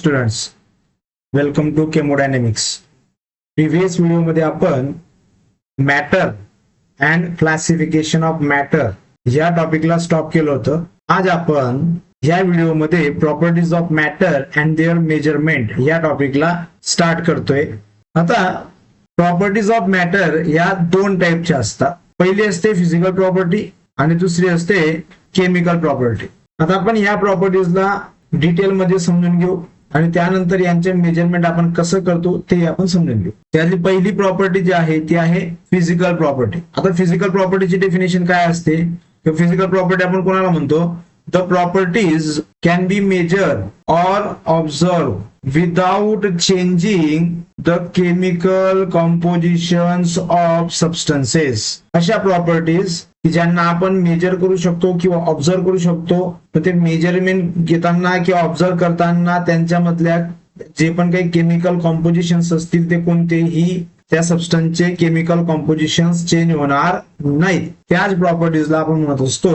Students, welcome to chemodynamics. Previous व्हिडिओमध्ये आपण matter and classification of matter या टॉपिकला स्टॉप केलं होतं. आज आपण या व्हिडिओमध्ये properties of matter and their measurement या टॉपिकला स्टार्ट करतोय. आता प्रॉपर्टीज ऑफ मॅटर या दोन टाईपच्या असतात. पहिली असते फिजिकल प्रॉपर्टी आणि दुसरी असते केमिकल प्रॉपर्टी. आता आपण या प्रॉपर्टीजला डिटेल मध्ये समजून घेऊ आणि त्यानंतर यांचे मेजरमेंट आपण कसं करतो ते आपण समजून घेऊ. त्यातली पहिली प्रॉपर्टी जी आहे ती आहे फिजिकल प्रॉपर्टी. आता फिजिकल प्रॉपर्टीची डेफिनेशन काय असते? फिजिकल प्रॉपर्टी आपण कोणाला म्हणतो? The properties can be measured or observed without changing the chemical compositions of substances. अशा प्रॉपर्टीज की ज्यांना आपण मेजर करू शकतो किंवा ऑब्झर्व करू शकतो. तर ते मेजरमेंट घेताना किंवा ऑब्झर्व करताना त्यांच्यामधल्या जे पण काही केमिकल कॉम्पोजिशन्स असतील ते कोणतेही त्या सबस्टन्सचे केमिकल कॉम्पोजिशन्स चेंज होणार नाहीत. त्याच प्रॉपर्टीजला आपण म्हणत असतो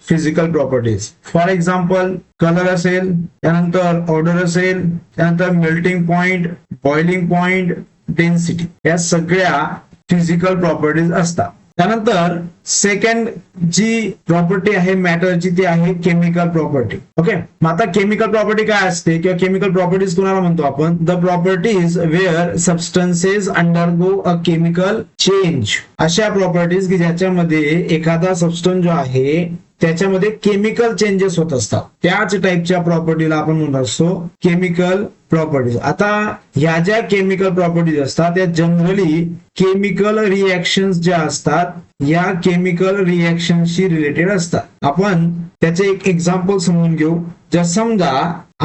physical properties. For example colour असेल, त्यानंतर ऑर्डर असेल, त्यानंतर melting point, boiling point, density, या सगळ्या फिजिकल प्रॉपर्टीज असतात. त्यानंतर सेकंड जी प्रॉपर्टी आहे मॅटरची ती आहे केमिकल प्रॉपर्टी. ओके, मग आता केमिकल प्रॉपर्टी काय असते किंवा केमिकल प्रॉपर्टीज कोणाला म्हणतो आपण? The properties where substances undergo a chemical change. अशा प्रॉपर्टीज की ज्याच्यामध्ये एखादा सबस्टन्स जो आहे त्याच्यामध्ये केमिकल चेंजेस होत असतात, त्याच टाईपच्या प्रॉपर्टीला आपण म्हणत असतो केमिकल प्रॉपर्टीज. आता ह्या ज्या केमिकल प्रॉपर्टीज असतात त्या जनरली केमिकल रिएक्शन्स ज्या असतात या केमिकल रिएक्शनशी रिलेटेड असतात. आपण त्याचे एक एक्झाम्पल समजून घेऊ. जर समजा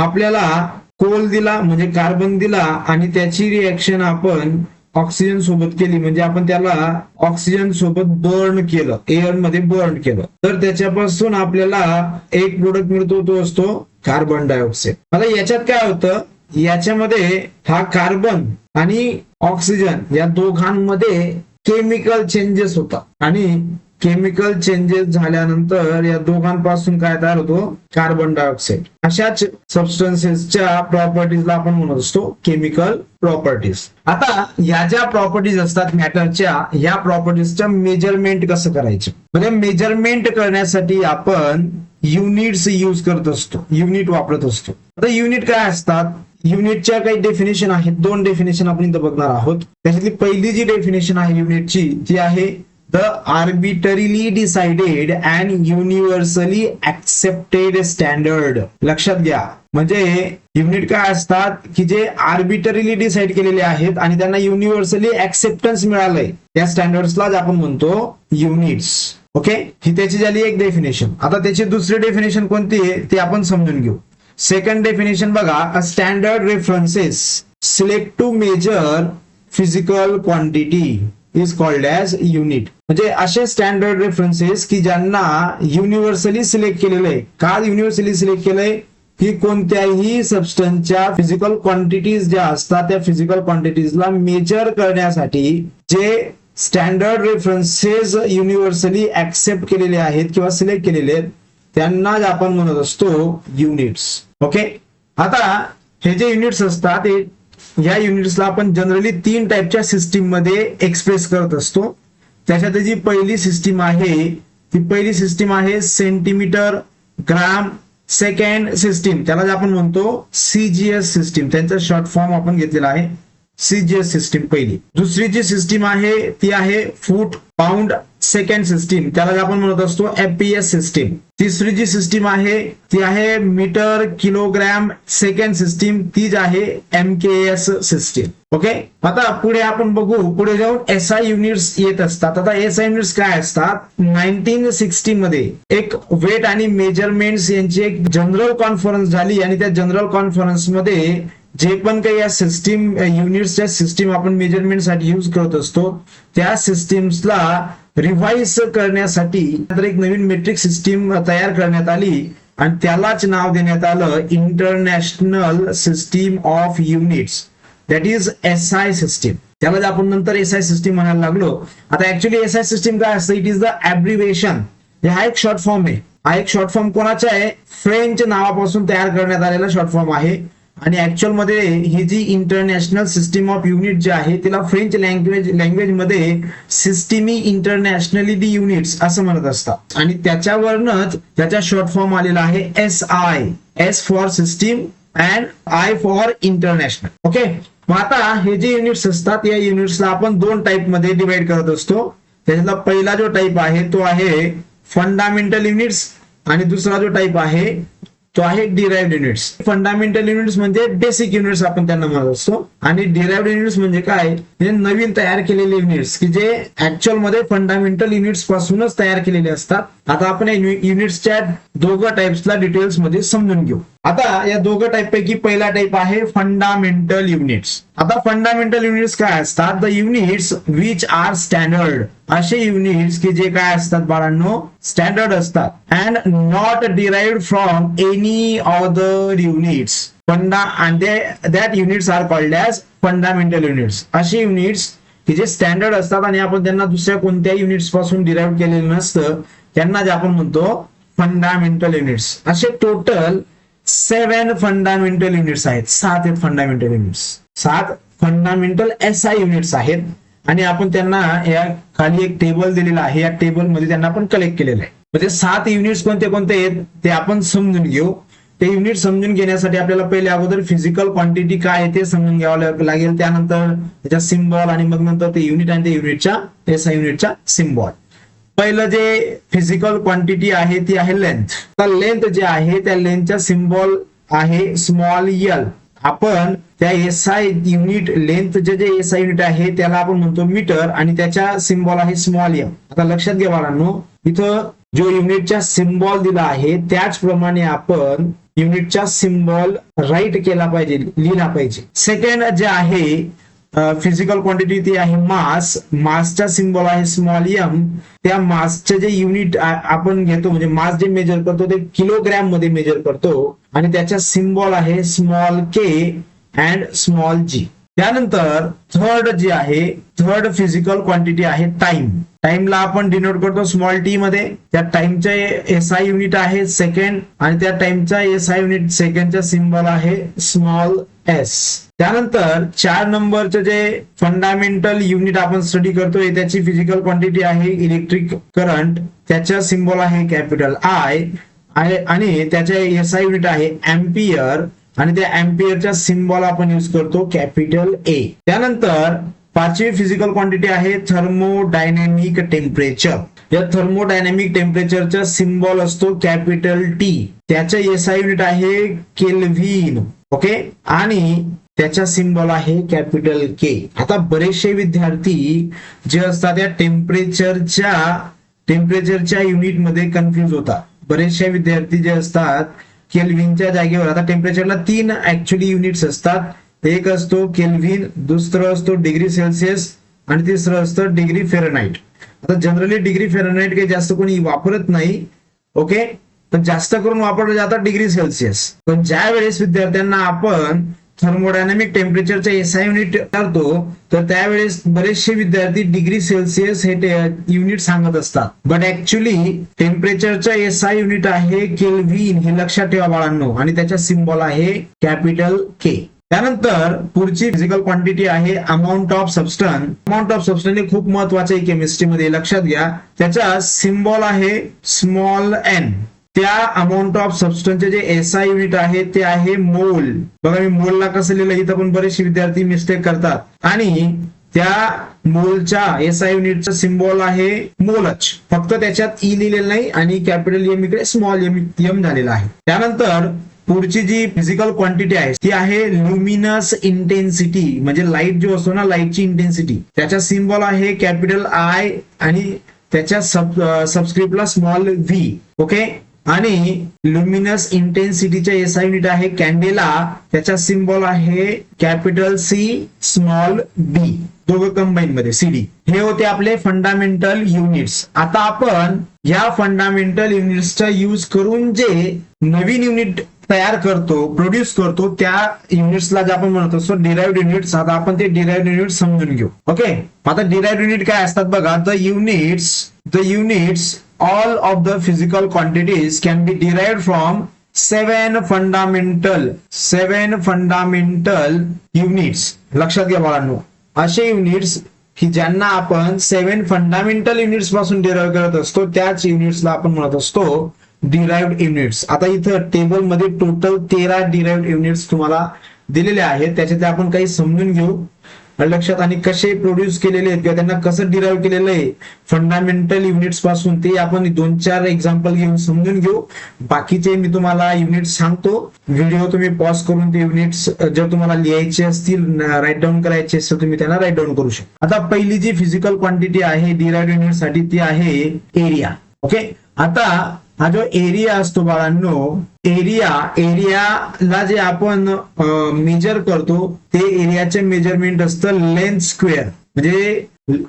आपल्याला कोल दिला म्हणजे कार्बन दिला आणि त्याची रिएक्शन आपण ऑक्सिजन सोबत केली, म्हणजे आपण त्याला ऑक्सिजन सोबत बर्न केलं, एअर मध्ये बर्न केलं, तर त्याच्यापासून आपल्याला एक प्रोडक्ट मिळतो, तो असतो कार्बन डायऑक्साईड. आता याच्यात काय होतं? याच्यामध्ये हा कार्बन आणि ऑक्सिजन या दोघांमध्ये केमिकल चेंजेस होतात आणि केमिकल चेंजेस झाल्यानंतर या दोघांपासून काय तयार होतो? Carbon dioxide. अशाच सबस्टन्सेसच्या प्रॉपर्टीजला आपण म्हणत असतो केमिकल प्रॉपर्टीज. आता या ज्या प्रॉपर्टीज असतात मॅटरच्या, या प्रॉपर्टीजच्या मेजरमेंट कसं करायचं? म्हणजे मेजरमेंट करण्यासाठी आपण युनिट्स यूज करत असतो, युनिट वापरत असतो. आता युनिट काय असतात? युनिटच्या काही डेफिनेशन आहेत, दोन डेफिनेशन आपण इथं बघणार आहोत. त्याच्यातली पहिली जी डेफिनेशन आहे युनिटची ती आहे the arbitrarily decided and universally accepted standard. लक्षात घ्या, म्हणजे युनिट काय असतात की जे आर्बिटरीली डिसाइड केलेले आहेत आणि त्यांना युनिव्हर्सली ऍक्सेप्टन्स मिळालंय, त्या स्टँडर्ड्सलाच आपण म्हणतो युनिट्स. ओके, ही त्याची झाली एक डेफिनेशन. आता त्याची दुसरी डेफिनेशन कोणती आहे ते आपण समजून घेऊ. सेकंड डेफिनेशन बघा, a standard references select to measure physical quantity is called as unit. म्हणजे असे स्टँडर्ड रेफरन्सेस की ज्यांना युनिव्हर्सली सिलेक्ट केलेलं आहे. का युनिव्हर्सली सिलेक्ट केलंय? की कोणत्याही सबस्टन्सच्या फिजिकल क्वांटिटीज ज्या असतात त्या फिजिकल क्वांटिटीजला मेजर करण्यासाठी जे स्टँडर्ड रेफरन्सेस युनिव्हर्सली ऍक्सेप्ट केलेले आहेत किंवा सिलेक्ट केलेले आहेत त्यांनाच आपण म्हणत असतो युनिट्स. ओके, आता हे जे युनिट्स असतात या युनिट्सला आपण जनरली तीन टाईपच्या सिस्टीम मध्ये एक्सप्रेस करत असतो. त्याच्यात जी पहिली सिस्टीम आहे ती पहिली सिस्टीम आहे सेंटीमीटर ग्राम. सेकंड सिस्टीम त्याला आपण म्हणतो सीजीएस सिस्टीम, त्यांचा शॉर्ट फॉर्म आपण घेतलेला आहे सीजीएस सिस्टीम पहिली. दुसरी जी सिस्टीम आहे ती आहे फूट पाऊंड. सेकंड सिस्टीम त्याला आपण म्हणत असतो एफपीएस सिस्टीम. तिसरी जी सिस्टीम आहे ती आहे मीटर किलोग्रॅम. सेकंड सिस्टीम तीच आहे एमकेएस सिस्टीम. ओके, आता पुढे आपण बघू, पुढे जाऊन एसआय युनिट्स येत असतात. आता एसआय युनिट्स काय असतात? 1960 मध्ये एक वेट आणि मेजरमेंट्स यांची एक जनरल कॉन्फरन्स झाली आणि त्या जनरल कॉन्फरन्स मध्ये जे पण काही या सिस्टीम युनिट्सच्या सिस्टीम आपण मेजरमेंट साठी युज करत असतो त्या सिस्टीम्सला रिवाइज करण्यासाठी एक नवीन मेट्रिक सिस्टीम तयार करण्यात आली आणि त्यालाच नाव देण्यात आलं international system of units, that is SI system. त्याला आपण नंतर एसआय सिस्टीम म्हणायला लागलो. आता ऍक्च्युअली एसआय सिस्टीम काय असतं? It is the abbreviation. हा एक शॉर्ट फॉर्म आहे. हा एक शॉर्ट फॉर्म कोणाचा आहे? फ्रेंच नावापासून तयार करण्यात आलेला शॉर्ट फॉर्म आहे आणि ऍक्च्युअल मध्ये ही जी इंटरनॅशनल सिस्टीम ऑफ युनिट जी आहे तिला फ्रेंच लँग्वेज मध्ये सिस्टिमी इंटरनॅशनली दी युनिट्स असं म्हणत असतात आणि त्याच्यावरनच त्याचा शॉर्ट फॉर्म आलेला आहे SI, S for system and I for international. Okay, मग आता हे जे युनिट्स असतात या युनिट्सला आपण दोन टाईप मध्ये डिवाइड करत असतो. त्याच्यातला पहिला जो टाईप आहे तो आहे फंडामेंटल युनिट्स आणि दुसरा जो टाईप आहे तो आहे डिराइव्ड युनिट्स. फंडामेंटल युनिट्स म्हणजे बेसिक युनिट्स आपण त्यांना म्हणत असतो आणि डिराइव्ड युनिट्स म्हणजे काय, म्हणजे नवीन तयार केलेले युनिट्स की जे ऍक्च्युअल मध्ये फंडामेंटल युनिट्स पासूनच तयार केलेले असतात. आता आपण युनिट्सच्या दोघं टाइप्सला डिटेल्स मध्ये समजून घेऊ. आता या दोघं टाईप पैकी पहिला टाईप आहे फंडामेंटल युनिट्स. आता फंडामेंटल युनिट्स काय असतात, the units which are standard, असे युनिट्स की जे काय असतात बाळांनो, स्टँडर्ड असतात and not derived from any other units. and that units are called as fundamental units. असे युनिट्स की जे स्टँडर्ड असतात आणि आपण त्यांना दुसऱ्या कोणत्याही युनिट्स पासून डिराइव्ह केलेलं नसतं त्यांना जे आपण म्हणतो फंडामेंटल युनिट्स. असे टोटल 7 फंडामेंटल युनिट्स आहेत. 7 आहेत fundamental units. 7 fundamental SI units आहेत आणि आपण त्यांना या खाली एक टेबल दिलेला आहे, या टेबल मध्ये त्यांना आपण कलेक्ट केलेलं आहे. म्हणजे 7 युनिट्स कोणते कोणते आहेत ते आपण समजून घेऊ. ते युनिट समजून घेण्यासाठी आपल्याला पहिले अगोदर फिजिकल क्वांटिटी काय आहे ते समजून घ्यावं लागेल, त्यानंतर त्याच्या सिम्बॉल आणि मग नंतर ते युनिट आणि ते युनिटच्या SI युनिटच्या सिम्बॉल. पहिलं जे फिजिकल क्वांटिटी आहे ती आहे लेंथ. तर लेंथ जे आहे त्या लेंथच्या सिम्बॉल आहे स्मॉल l. आपण त्या SI युनिट लेंथ जे SI युनिट आहे त्याला आपण म्हणतो मीटर आणि त्याच्या सिम्बॉल आहे स्मॉल m. आता लक्षात घ्या बाळांनो, इथं जो युनिटचा सिम्बॉल दिला आहे त्याचप्रमाणे आपण युनिटचा सिम्बॉल राईट केला पाहिजे, लिहिला पाहिजे. सेकंड जे आहे फिजिकल क्वांटिटी ती आहे मास. मासचा सिम्बॉल आहे स्मॉल m. त्या मासचे जे युनिट आपण घेतो म्हणजे मास जे मेजर करतो ते किलोग्रॅम मध्ये मेजर करतो आणि त्याचा सिम्बॉल आहे small k and small g. त्यानंतर थर्ड जे आहे, थर्ड फिजिकल क्वांटिटी आहे टाइम. टाइमला आपण डिनोट करतो स्मॉल t मध्ये. त्या टाइमचे SI युनिट आहे सेकंड आणि त्या टाइमचा SI युनिट सेकंडचा सिम्बॉल आहे स्मॉल s. त्यानंतर 4 नंबरचे जे फंडामेंटल युनिट आपण स्टडी करतोय त्याची फिजिकल क्वांटिटी आहे इलेक्ट्रिक करंट. त्याचा सिम्बॉल आहे कॅपिटल I आणि त्याचे SI युनिट आहे एम्पियर आणि त्या एम्पियरचा सिम्बॉल आपण यूज करतो कॅपिटल A. त्यानंतर 5वी फिजिकल क्वांटिटी आहे थर्मोडायनॅमिक टेम्परेचर. या थर्मोडायनॅमिक टेम्परेचरचा सिम्बॉल असतो कॅपिटल T. त्याचे SI युनिट आहे केल्व्हिन. ओके, आणि त्याचा सिम्बॉल आहे कॅपिटल K. आता बरेचसे विद्यार्थी जे असतात या टेम्परेचरच्या युनिट मध्ये कन्फ्युज होतात. बरेचसे विद्यार्थी जे असतात केल्व्हिनच्या जागेवर, आता टेम्परेचरला 3 ऍक्च्युअली युनिट्स असतात. एक असतो केल्व्हिन, दुसरं असतो डिग्री सेल्सिअस आणि तिसरं असतं डिग्री फेरनहाइट. आता जनरली डिग्री फेरनहाइट काही जास्त कोणी वापरत नाही. ओके, पण जास्त करून वापरलं जातं डिग्री सेल्सिअस. पण ज्या वेळेस विद्यार्थ्यांना आपण थर्मोडायनॅमिक टेम्परेचरचे SI युनिट करतो तर त्यावेळेस बरेचसे विद्यार्थी डिग्री सेल्सिअस हे युनिट सांगत असतात. बट ऍक्च्युली टेम्परेचरचा SI युनिट आहे केल्व्हिन, हे लक्षात ठेवा बाळांनो, आणि त्याचा सिम्बॉल आहे कॅपिटल K. त्यानंतर पुढची फिजिकल क्वांटिटी आहे amount of substance. Amount of substance हे खूप महत्वाचं आहे केमिस्ट्रीमध्ये, लक्षात घ्या. त्याचा सिम्बॉल आहे स्मॉल n. त्या अमाऊंट ऑफ सबस्टन्सचे जे SI युनिट आहे ते आहे मोल. बघा मी मोलला कसं लिहिलं, इथं पण बरेचसे विद्यार्थी मिस्टेक करतात. आणि त्या मोलच्या SI युनिटचा सिम्बॉल आहे मोलच, फक्त त्याच्यात E लिहिलेलं नाही आणि कॅपिटल M इकडे स्मॉल m झालेला आहे. त्यानंतर पुढची जी फिजिकल क्वांटिटी आहे ती आहे लुमिनस इंटेन्सिटी, म्हणजे लाईट जो असतो ना, लाईटची इंटेन्सिटी. त्याचा सिम्बॉल आहे कॅपिटल I आणि त्याच्या सबस्क्रिप्टला स्मॉल v. ओके, आणि लुमिनस इंटेन्सिटीच्या SI युनिट आहे कॅन्डेला. त्याचा सिम्बॉल आहे कॅपिटल C स्मॉल b, दोघं कंबाईन मध्ये CD. हे होते आपले फंडामेंटल युनिट्स. आता आपण या फंडामेंटल युनिट्सचा यूज करून जे नवीन युनिट तयार करतो, प्रोड्यूस करतो, त्या युनिट्सला जे आपण म्हणत असतो डिराइव्ड युनिट्स. आता आपण ते डिराइव्ड युनिट समजून घेऊ. ओके, आता डिराइव्ड युनिट काय असतात बघा. The units all of the physical quantities can be derived from seven fundamental units. लक्षात घ्या बाळांनो, असे युनिट्स की ज्यांना आपण 7 फंडामेंटल युनिट्स पासून डिराईव्ह करत असतो, त्याच युनिट्सला आपण म्हणत असतो डिराइव्हड युनिट्स. आता इथं टेबल मध्ये टोटल 13 डिराइव्हड युनिट्स तुम्हाला दिलेले आहेत. त्याच्यात आपण काही समजून घेऊ लक्षात, आणि कसे प्रोड्यूस केलेले आहेत किंवा त्यांना कसं डिराईव्ह केलेलं आहे फंडामेंटल युनिट्स पासून, ते आपण 2-4 एक्झाम्पल घेऊन समजून घेऊ. बाकीचे मी तुम्हाला युनिट्स सांगतो. व्हिडिओ तुम्ही पॉज करून ते युनिट्स जर तुम्हाला लिहायचे असतील, राईट डाऊन करायचे असतील, तुम्ही त्यांना राईट डाऊन करू शकता. आता पहिली जी फिजिकल क्वांटिटी आहे डिराइव्हड युनिट साठी ती आहे एरिया. ओके, आता हा जो एरिया असतो बाळांनो, एरियाला जे आपण मेजर करतो ते एरियाचे मेजरमेंट असतं लेंथ स्क्वेअर, म्हणजे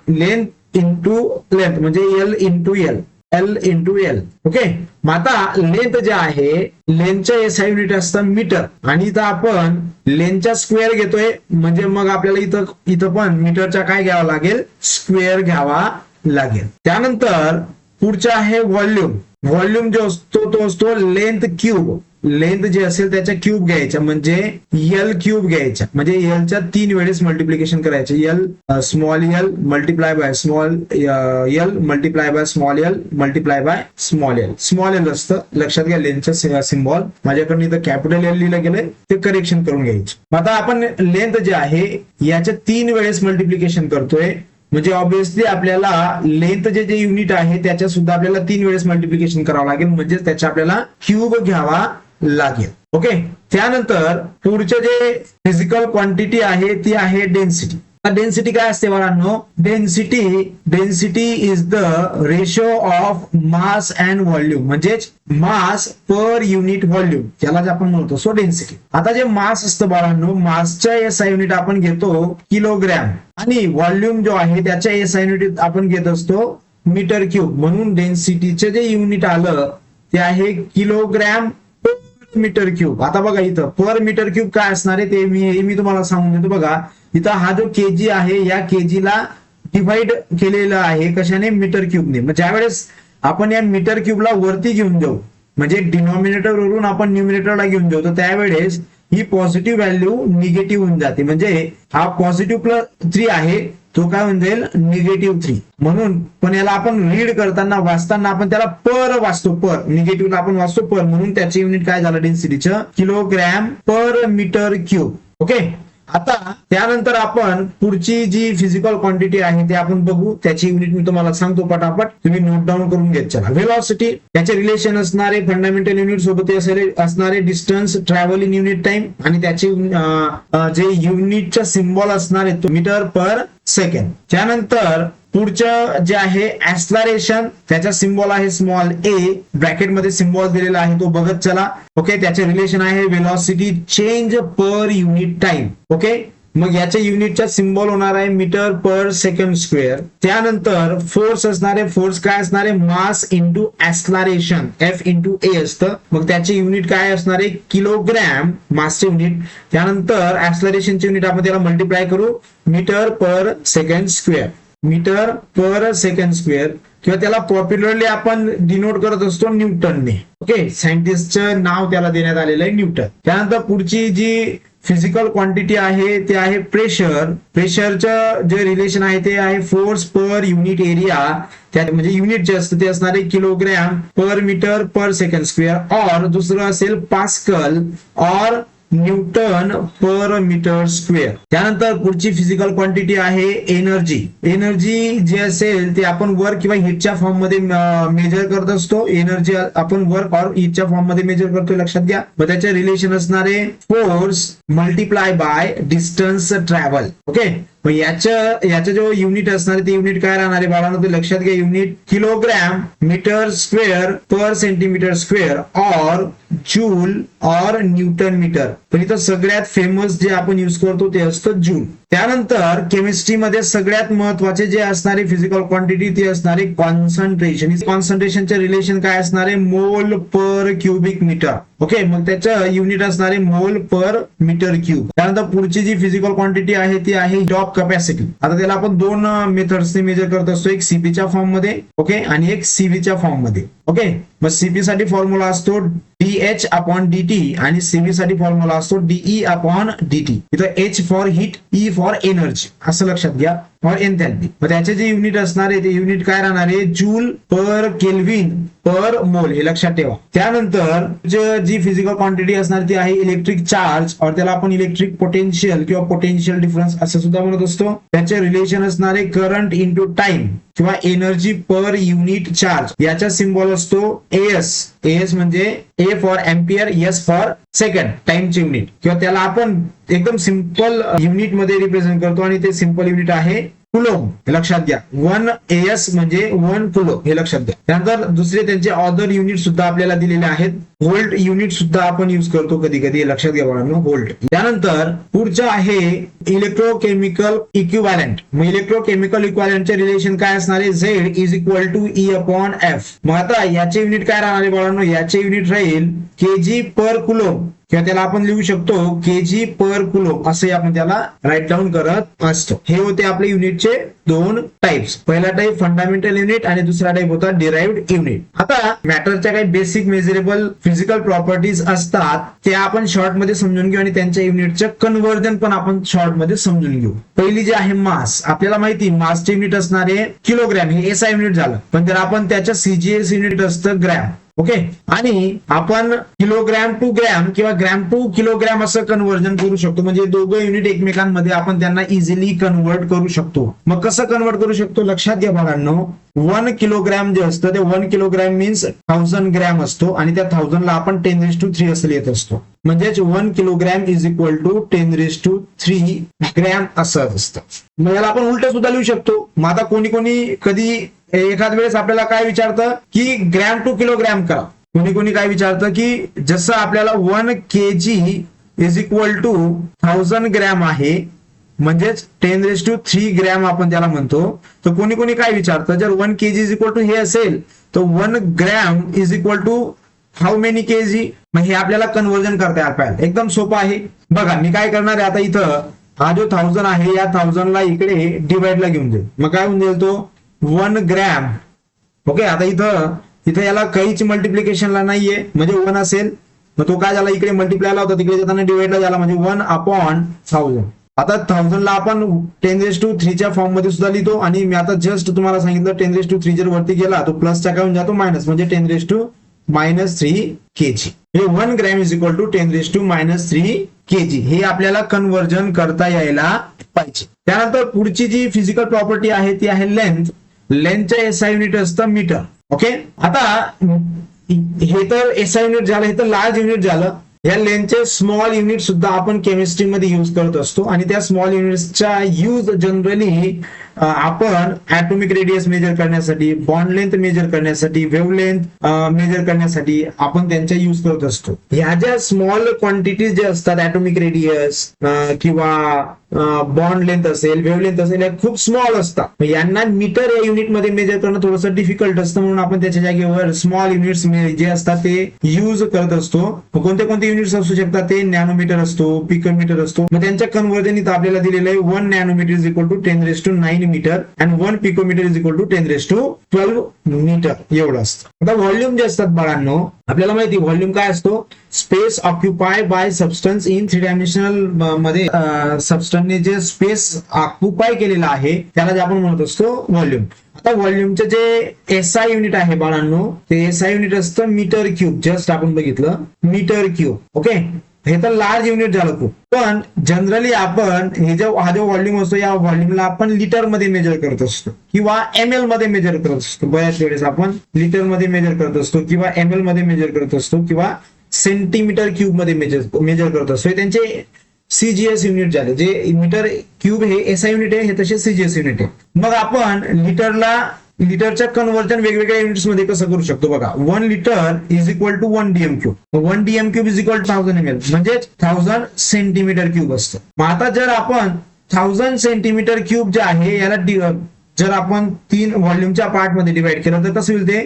लेंथ इंटू लेंथ, म्हणजे एल इंटू एल. ओके, मग आता लेंथ जे आहे, लेंथच्या एसआय युनिट असतं मीटर, आणि इथं आपण लेंथचा स्क्वेअर घेतोय, म्हणजे मग आपल्याला इथं पण मीटरचा काय घ्यावा लागेल, स्क्वेअर घ्यावा लागेल. त्यानंतर पुढचा आहे व्हॉल्यूम. व्हॉल्यूम जो असतो तो असतो लेंथ क्यूब. लेंथ जे असेल त्याच्या क्यूब घ्यायच्या, म्हणजे एल क्यूब घ्यायच्या, म्हणजे एलच्या 3 वेळेस मल्टिप्लिकेशन करायचे. L small L multiply by small L multiply by small L multiply by small L. Small L असतं, लक्षात घ्या लेंथचा सिम्बॉल. माझ्याकडून इथं कॅपिटल एल लिहिलं गेलंय, ते करेक्शन करून घ्यायचे. आता आपण लेंथ जे आहे याच्या 3 वेळेस मल्टिप्लिकेशन करतोय, म्हणजे ऑब्विसली आपल्याला लेंथ जे युनिट आहे त्याच्या सुद्धा आपल्याला 3 वेळेस मल्टिप्लिकेशन करावं लागेल, म्हणजे त्याच्या आपल्याला क्यूब घ्यावा लागेल. ओके, त्यानंतर पुढचे जे फिजिकल क्वांटिटी आहे ती आहे डेन्सिटी. डेन्सिटी काय असते बाळांनो, density is the ratio of mass and volume, म्हणजेच मास पर युनिट व्हॉल्यूम, ज्याला आपण म्हणतो सो डेन्सिटी. आता जे मास असतं बाळांनो, मासच्या एसआय युनिट आपण घेतो किलोग्रॅम, आणि व्हॉल्यूम जो आहे त्याच्या एसआय युनिट आपण घेत असतो मीटर क्यूब. म्हणून डेन्सिटीचे जे युनिट आलं ते आहे किलोग्रॅम मीटर क्यूब. आता बघा इथं पर मीटर क्यूब काय असणार आहे ते मी तुम्हाला सांगून देतो. बघा इथं हा जो केजी आहे या केजीला डिवाइड केलेला आहे कशाने, मीटर क्यूबने. मग ज्यावेळेस आपण या मीटर क्यूबला वरती घेऊन जाऊ, म्हणजे डिनॉमिनेटर वरून आपण न्यूमिनेटरला घेऊन जाऊ, तर त्यावेळेस ही पॉझिटिव्ह व्हॅल्यू निगेटिव्ह होऊन जाते. म्हणजे हा पॉझिटिव्ह +3 आहे तो काय होऊन जाईल, -3. म्हणून पण याला आपण रीड करताना वाचताना आपण त्याला पर वाचतो, पर निगेटिव्हला आपण वाचतो पर, म्हणून त्याचे युनिट काय झालं डेन्सिटीचं, किलोग्रॅम पर मीटर क्यूब. ओके, आता त्यानंतर आपण पुढची जी फिजिकल क्वांटिटी आहे ते आपण बघू. त्याची युनिट मी तुम्हाला सांगतो पटापट, तुम्ही नोट डाऊन करून घेत चला. व्हेलॉसिटी, त्याचे रिलेशन असणारे फंडामेंटल युनिट सोबत असणारे distance, travel in unit time, आणि त्याचे जे युनिटचा सिम्बॉल असणार आहे तो मीटर पर सेकंड. त्यानंतर पुढचं जे आहे ऍक्सलरेशन, त्याचा सिम्बॉल आहे स्मॉल ए, ब्रॅकेटमध्ये सिम्बॉल दिलेला आहे तो बघत चला. ओके, त्याचे रिलेशन आहे velocity change per unit time. Okay, मग याच्या युनिटचा सिम्बॉल होणार आहे मीटर पर सेकंड स्क्वेअर. त्यानंतर फोर्स असणारे, फोर्स काय असणारे, mass into acceleration, F into A असतं. मग त्याचे युनिट काय असणार आहे, किलोग्रॅम मासचे युनिट. त्यानंतर ऍक्सलरेशनचे युनिट आपण त्याला मल्टिप्लाय करू, metre per second square, metre per second square, किंवा त्याला पॉप्युलरली आपण डिनोट करत असतो न्यूटनने. ओके, सायंटिस्टचं नाव त्याला देण्यात आलेलं आहे न्यूटन. त्यानंतर पुढची जी फिजिकल क्वांटिटी आहे ते आहे प्रेशर. प्रेशरचं जे रिलेशन आहे ते आहे फोर्स पर युनिट एरिया, त्यात म्हणजे युनिट जे असतं ते असणार आहे किलोग्रॅम पर मीटर पर सेकंड स्क्वेअर, और दुसरं असेल पास्कल और न्यूटन पर मीटर स्क्वेअर. त्यानंतर पुढची फिजिकल क्वांटिटी आहे एनर्जी. एनर्जी जे असेल ते आपण वर्क किंवा हीटच्या फॉर्म मध्ये मेजर करत असतो. एनर्जी आपण वर्क और हीटच्या फॉर्म मध्ये मेजर करतो, लक्षात घ्या. मग त्याचे रिलेशन असणारे force multiply by distance travel. Okay, मग याचं जो युनिट असणार आहे ते युनिट काय राहणार आहे बाळांनो, ते लक्षात घ्या. युनिट किलोग्रॅम मीटर स्क्वेअर पर सेंटीमीटर स्क्वेअर और जूल और न्यूटन मीटर. पण इथं सगळ्यात फेमस जे आपण युज करतो ते असतं जूल. त्यानंतर केमिस्ट्रीमध्ये सगळ्यात महत्वाचे जे असणारे फिजिकल क्वांटिटी ते असणारे कॉन्सन्ट्रेशन. कॉन्सन्ट्रेशनचे रिलेशन काय असणारे, मोल पर क्युबिक मीटर. ओके, मग त्याचं युनिट असणारे मोल पर मीटर क्यूब. त्यानंतर पुढची जी फिजिकल क्वांटिटी आहे ती आहे हीट ऑफ कॅपॅसिटी. आता त्याला आपण 2 मेथड्सने मेजर करत असतो, एक सीपीच्या फॉर्म मध्ये, ओके, आणि एक सीव्हीच्या फॉर्म मध्ये. ओके, मग सीपी साठी फॉर्म्युला असतो डीएच अपॉन डीटी आणि सीबी साठी फॉर्म्युला असतो डीई अपॉन डीटी. इथं H for heat, E for energy असं लक्षात घ्या, फॉर एन्थॅल्पी. मग त्याचे जे युनिट असणार आहे ते युनिट काय राहणार आहे, जूल पर केल्व्हिन पर मोल, हे लक्षात ठेवा. त्यानंतर जी फिजिकल क्वांटिटी असणार ती आहे इलेक्ट्रिक चार्ज, और त्याला आपण इलेक्ट्रिक पोटेन्शियल किंवा पोटेन्शियल डिफरन्स असं सुद्धा म्हणत असतो. त्याचे रिलेशन असणार आहे करंट इंटू टाइम किंवा एनर्जी पर युनिट चार्ज. याचा सिम्बॉल असतो एएस. एएस म्हणजे A for ampere, S for second, टाइमचे युनिट, किंवा त्याला आपण एकदम सिंपल युनिट मध्ये रिप्रेझेंट करतो आणि ते सिंपल युनिट आहे कुलोम, हे लक्षात घ्या. 1 एस म्हणजे 1 कुलो, हे लक्षात घ्या. त्यानंतर दुसरे त्यांचे अदर युनिट सुद्धा आपल्याला दिलेले आहेत. व्होल्ट युनिट सुद्धा आपण युज करतो कधी कधी, लक्षात घ्या बाळांनो, व्होल्ट. त्यानंतर पुढचं आहे इलेक्ट्रोकेमिकल इक्विव्हॅलंट. मग इलेक्ट्रोकेमिकल इक्विव्हॅलंटचे रिलेशन काय असणार आहे, Z is equal to E upon F. मग आता याचे युनिट काय राहणार आहे बाळांनो, याचे युनिट राहील केजी पर कुलोम, किंवा त्याला आपण लिहू शकतो केजी पर कुलोम, असे आपण त्याला राईट डाऊन करत असतो. हे होते आपले युनिटचे दोन टाइप्स. पहिला टाइप फंडामेंटल युनिट आणि दुसरा टाइप होता डिराइव्ड युनिट. आता मॅटरच्या काही बेसिक मेजरेबल फिजिकल प्रॉपर्टीज असतात, ते आपण शॉर्ट मध्ये समजून घेऊ आणि त्यांच्या युनिटचं कन्व्हर्जन पण आपण शॉर्ट मध्ये समजून घेऊ. पहिली जी आहे मास. आपल्याला माहिती मासचे युनिट असणारे किलोग्रॅम, हे एसआय युनिट झालं, पण जर आपण त्याच्या सीजीएस युनिट असतं ग्रॅम. ओके, आणि आपण किलोग्रॅम टू ग्रॅम किंवा ग्रॅम टू किलोग्रॅम असं कन्व्हर्जन करू शकतो. म्हणजे दोघं युनिट एकमेकांमध्ये आपण त्यांना इझिली कन्व्हर्ट करू शकतो. मग कसं कन्व्हर्ट करू शकतो, लक्षात घ्या बाळांनो. 1 किलोग्रॅम जे असतं ते 1 किलोग्रॅम मीन्स 1000 ग्रॅम असतो, आणि त्या 1000 ला आपण 10⁻³ असं लिहित असतो. म्हणजेच 1 kilogram is equal to 10⁻³ gram असं असतं. मग याला आपण उलट सुद्धा लिहू शकतो. मग आता कोणी कोणी कधी एखाद वेळेस आपल्याला काय विचारतं की ग्रॅम टू किलोग्रॅम करा. कोणी कोणी काय विचारतं की जसं आपल्याला 1 kg is equal to 1000 gram आहे, म्हणजेच 10⁻³ ग्रॅम आपण त्याला म्हणतो. तर कोणी कोणी काय विचारतं, जर 1 kg इज इक्वल टू हे असेल तर 1 gram is equal to how many kg. मग हे आपल्याला कन्व्हर्जन करता यायला पाहिजे. एकदम सोपं आहे. बघा मी काय करणार आहे, आता इथं हा जो 1000 आहे या 1000 ला इकडे डिवाइडला घेऊन जाईल. मग काय होऊन जाईल, तो 1 ग्रॅम. ओके, आता इथं याला काहीच मल्टिप्लिकेशनला नाहीये, म्हणजे 1 असेल, मग तो काय झाला, इकडे मल्टिप्लायला होता, तिकडे जाताना डिवाइडला झाला, म्हणजे 1 अपॉन 1000. आता 1000 ला आपण 10⁻³ च्या फॉर्म मध्ये सुद्धा लिहितो, आणि मी आता जस्ट तुम्हाला सांगितलं 10⁻³ जर वरती गेला तो प्लसच्या काय होऊन जातो मायनस, म्हणजे 10⁻³ kg. हे 1 gram is equal to 10⁻³ kg. हे आपल्याला कन्व्हर्जन करता यायला पाहिजे. त्यानंतर पुढची जी फिजिकल प्रॉपर्टी आहे ती आहे लेंथ. लेंथचं एसआय युनिट असतं मीटर. ओके, आता हे तर एसआय युनिट झालं, हे तर लार्ज युनिट झालं. या लेंथचे स्मॉल युनिट सुद्धा आपण केमिस्ट्रीमध्ये युज करत असतो, आणि त्या स्मॉल युनिट्सचा यूज जनरली आपण ऍटॉमिक रेडियस मेजर करण्यासाठी, बॉन्ड लेंथ मेजर करण्यासाठी, वेव्ह लेंथ मेजर करण्यासाठी आपण त्यांचा यूज करत असतो. ह्या ज्या स्मॉल क्वांटिटीज जे असतात, ऍटॉमिक रेडियस किंवा बॉन्ड लेंथ असेल, वेव्ह लेंथ असेल, या खूप स्मॉल असतात. यांना मीटर या युनिट मध्ये मेजर करणं थोडंसं डिफिकल्ट असतं, म्हणून आपण त्याच्या जागेवर स्मॉल युनिट्स जे असतात ते युज करत असतो. कोणते कोणते युनिट्स असू शकतात, ते नॅनोमीटर असतो, पिकोमीटर असतो. मग त्यांच्या कन्व्हर्जन इथं आपल्याला दिलेलं आहे 1 nanometre is equal to 10⁻⁹ metre and 1 picometre is equal to 10⁻12 metre, एवढं असतं. आता व्हॉल्यूम जे असतात बाळांनो, आपल्याला माहिती व्हॉल्यूम काय असतो, space occupy by substance in 3 dimensional मध्ये सबस्टन्सने जे स्पेस ऑक्युपाय केलेला आहे त्याला जे आपण म्हणत असतो व्हॉल्यूम. आता व्हॉल्यूमचे जे एसआय युनिट आहे बाळांनो, ते एसआय युनिट असतं मीटर क्यूब. जस्ट आपण बघितलं मीटर क्यूब. ओके, हे तर लार्ज युनिट झालं खूप, पण जनरली आपण हा जो व्हॉल्यूम असतो या व्हॉल्यूमला आपण लिटर मध्ये मेजर करत असतो किंवा ml मध्ये मेजर करत असतो. बऱ्याच वेळेस आपण लिटर मध्ये मेजर करत असतो किंवा ml मध्ये मेजर करत असतो किंवा सेंटीमीटर क्यूब मध्ये मेजर करत असतो. त्यांचे सीजीएस युनिट झाले. जे मीटर क्यूब हे एसआय युनिट आहे, हे तसे सीजीएस युनिट आहे. मग आपण लिटरच्या कन्व्हर्जन वेगवेगळ्या युनिट्स मध्ये कसं करू शकतो बघा. 1 litre is equal to 1 dm cube. 1 dm cube is equal to 1000 ml, म्हणजे 1000 सेंटीमीटर क्यूब असतं. मग आता जर आपण 1000 सेंटीमीटर क्यूब जे आहे याला जर आपण 3 व्हॉल्यूमच्या पार्ट मध्ये डिवाइड केलं तर कसं होईल, ते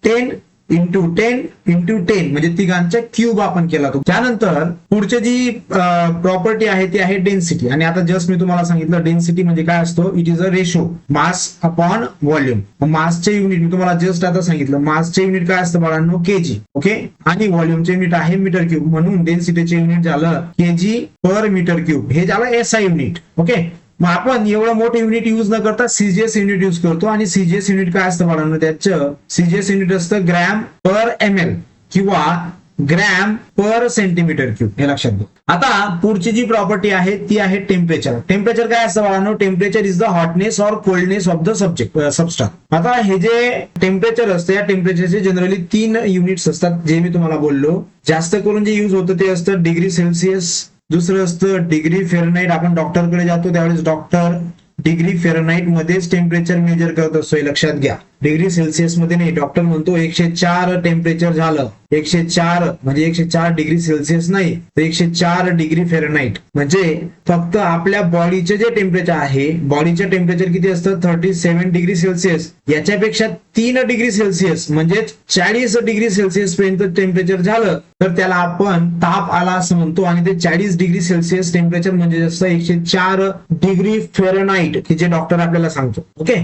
10 इंटू 10 इंटू 10 म्हणजे तिघांचा क्यूब आपण केला तो. त्यानंतर पुढची जी प्रॉपर्टी आहे ती आहे डेन्सिटी. आणि आता जस्ट मी तुम्हाला सांगितलं डेन्सिटी म्हणजे काय असतो, it is a ratio mass upon volume. मासचे युनिट मी तुम्हाला जस्ट आता सांगितलं, मासचे युनिट काय असतं बाळांनो, केजी. ओके, आणि व्हॉल्यूमचे युनिट आहे मीटर क्यूब. म्हणून डेन्सिटीचे युनिट झालं केजी पर मीटर क्यूब. हे झालं एसआय युनिट. ओके, मग आपण एवढं मोठं युनिट युज न करता सीजीएस युनिट युज करतो. आणि सीजीएस युनिट काय असतं बाळांनो, त्याचं सीजीएस युनिट असतं ग्रॅम पर एम एल किंवा ग्रॅम पर सेंटीमीटर क्यूब. हे लक्षात घ्या. आता पुढची जी प्रॉपर्टी आहे ती आहे टेम्परेचर. टेम्परेचर काय असतं बाळांनो, टेम्परेचर इज द हॉटनेस और कोल्डनेस ऑफ द सबस्टन्स. आता हे जे टेम्परेचर असतं, या टेम्परेचरचे जनरली 3 युनिट्स असतात जे मी तुम्हाला बोललो. जास्त करून जे युज होतं ते असतं डिग्री सेल्सिअस, दुसरं असतं डिग्री फेरनाईट. आपण डॉक्टरकडे जातो त्यावेळेस डॉक्टर डिग्री फेरनाईट मध्येच टेम्परेचर मेजर करत असतो, हे लक्षात घ्या. डिग्री सेल्सिअस मध्ये नाही. डॉक्टर म्हणतो 104 टेम्परेचर झालं, 104 म्हणजे 104 डिग्री सेल्सिअस नाही तर 104 डिग्री फेरनाईट. म्हणजे फक्त आपल्या बॉडीचे जे टेम्परेचर आहे, बॉडीचे टेम्परेचर किती असतं, 37 डिग्री सेल्सिअस. याच्यापेक्षा 3 डिग्री सेल्सिअस म्हणजे 40 डिग्री सेल्सिअस पर्यंत टेम्परेचर झालं तर त्याला आपण ताप आला असं म्हणतो. आणि ते 40 डिग्री सेल्सिअस टेम्परेचर म्हणजे असतं 104 डिग्री फेरनाईट, की जे डॉक्टर आपल्याला सांगतो. ओके,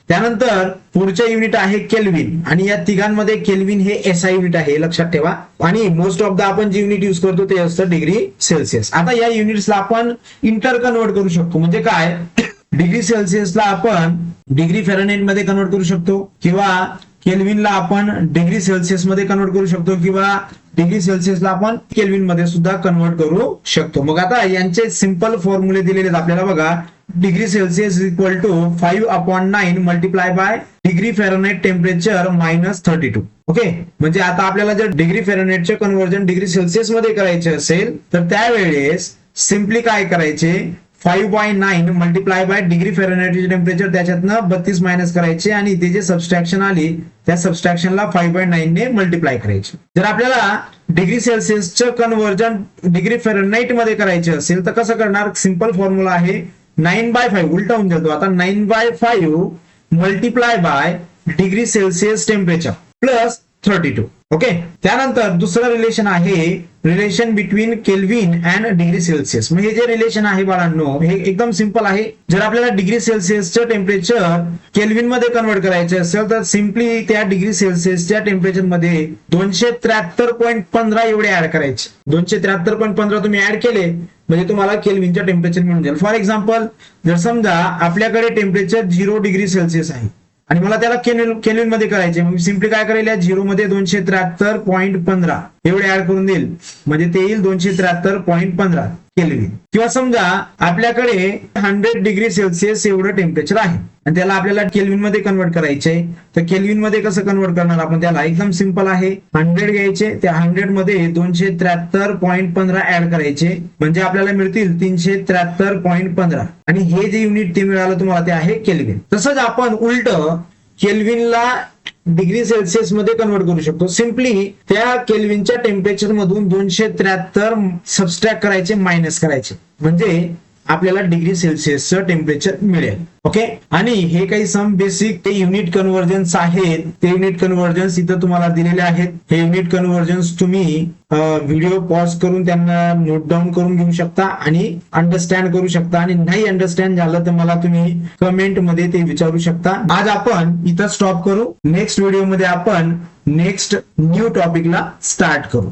त्यानंतर पुढचे युनिट आहे केल्विन. आणि या तिघांमध्ये केल्विन हे एसआय युनिट आहे, लक्षात ठेवा. आणि मोस्ट ऑफ द आपण जे युनिट युज करतो ते असतं डिग्री सेल्सिअस. आता या युनिट्सला आपण इंटर कन्वर्ट करू शकतो. म्हणजे काय, डिग्री सेल्सिअसला आपण डिग्री फेरनाईट मध्ये कन्वर्ट करू शकतो, किंवा केल्विनला आपण डिग्री सेल्सिअस मध्ये कन्वर्ट करू शकतो, किंवा डिग्री सेल्सिअसला आपण केल्विन मध्ये सुद्धा कन्वर्ट करू शकतो. मग आता यांचे सिंपल फॉर्म्युले दिलेले आहेत आपल्याला बघा. Degree Celsius equal to 5/9 multiply by degree Fahrenheit temperature -32. Okay, म्हणजे आता आपल्याला जर डिग्री फेरनाईटचे कन्व्हर्जन डिग्री सेल्सिअस मध्ये करायचे असेल तर त्यावेळेस सिम्पली काय करायचे, 5/9 मल्टिप्लाय बाय डिग्री फेरनाईटचे टेम्परेचर, त्याच्यातनं 32 मायनस करायचे आणि ते जे सबस्ट्रॅक्शन आली त्या सबस्ट्रॅक्शनला 5/9 ने मल्टिप्लाय करायचे. जर आपल्याला डिग्री सेल्सिअसचं कन्व्हर्जन डिग्री फेरनाईट मध्ये करायचे असेल तर कसं करणार, सिंपल फॉर्म्युला आहे 9/5 उलटा होऊन जातो. आता 9/5 multiply by degree Celsius temperature plus 32. Okay, त्यानंतर दुसरं रिलेशन आहे relation between kelvin and degree Celsius. म्हणजे हे जे रिलेशन आहे बाळांनो हे एकदम सिंपल आहे. जर आपल्याला डिग्री सेल्सिअसचं टेम्परेचर केल्विन मध्ये कन्वर्ट करायचे असेल तर सिम्पली त्या डिग्री सेल्सिअसच्या टेम्परेचर मध्ये 273.15 एवढे ऍड करायचे. 273.15 तुम्ही ऍड केले म्हणजे तुम्हाला केल्विनच्या टेम्परेचर मिळून जाईल. फॉर एक्झाम्पल, जर समजा आपल्याकडे टेम्परेचर 0 डिग्री सेल्सिअस आहे आणि मला त्याला केल्विन मध्ये करायचे, मग सिम्पली काय करेल, या 0 मध्ये 273.15 एवढे ऍड करून देईल म्हणजे ते येईल 273.15 केल्विन. किंवा समजा आपल्याकडे 100 डिग्री सेल्सिअस एवढं टेम्परेचर आहे आणि त्याला आपल्याला केल्विन मध्ये कन्वर्ट करायचंय, तर केल्विन मध्ये कसं कन्वर्ट करणार आपण, त्याला एकदम सिंपल आहे, 100 घ्यायचे, त्या 100 मध्ये 273.15 ऍड करायचे म्हणजे आपल्याला मिळतील 373.15 आणि हे जे युनिट ते मिळालं तुम्हाला ते आहे केल्विन. तसंच आपण उलट केल्विनला डिग्री सेल्सिअस मध्ये कन्वर्ट करू शकतो. सिम्पली त्या केल्विनच्या टेम्परेचर मधून 273 सबस्ट्रॅक्ट करायचे, मायनस करायचे म्हणजे आपल्याला डिग्री सेल्सिअसचं टेम्परेचर मिळेल. ओके, आणि हे काही सम बेसिक ते युनिट कन्व्हर्जन्स आहेत. ते युनिट कन्व्हर्जन्स इथं तुम्हाला दिलेले आहेत. हे युनिट कन्व्हर्जन्स तुम्ही व्हिडिओ पॉज करून त्यांना नोट डाऊन करून घेऊ शकता आणि अंडरस्टँड करू शकता. आणि नाही अंडरस्टँड झालं तर मला तुम्ही कमेंट मध्ये ते विचारू शकता. आज आपण इथं स्टॉप करू. नेक्स्ट व्हिडिओ मध्ये आपण नेक्स्ट न्यू टॉपिकला स्टार्ट करू.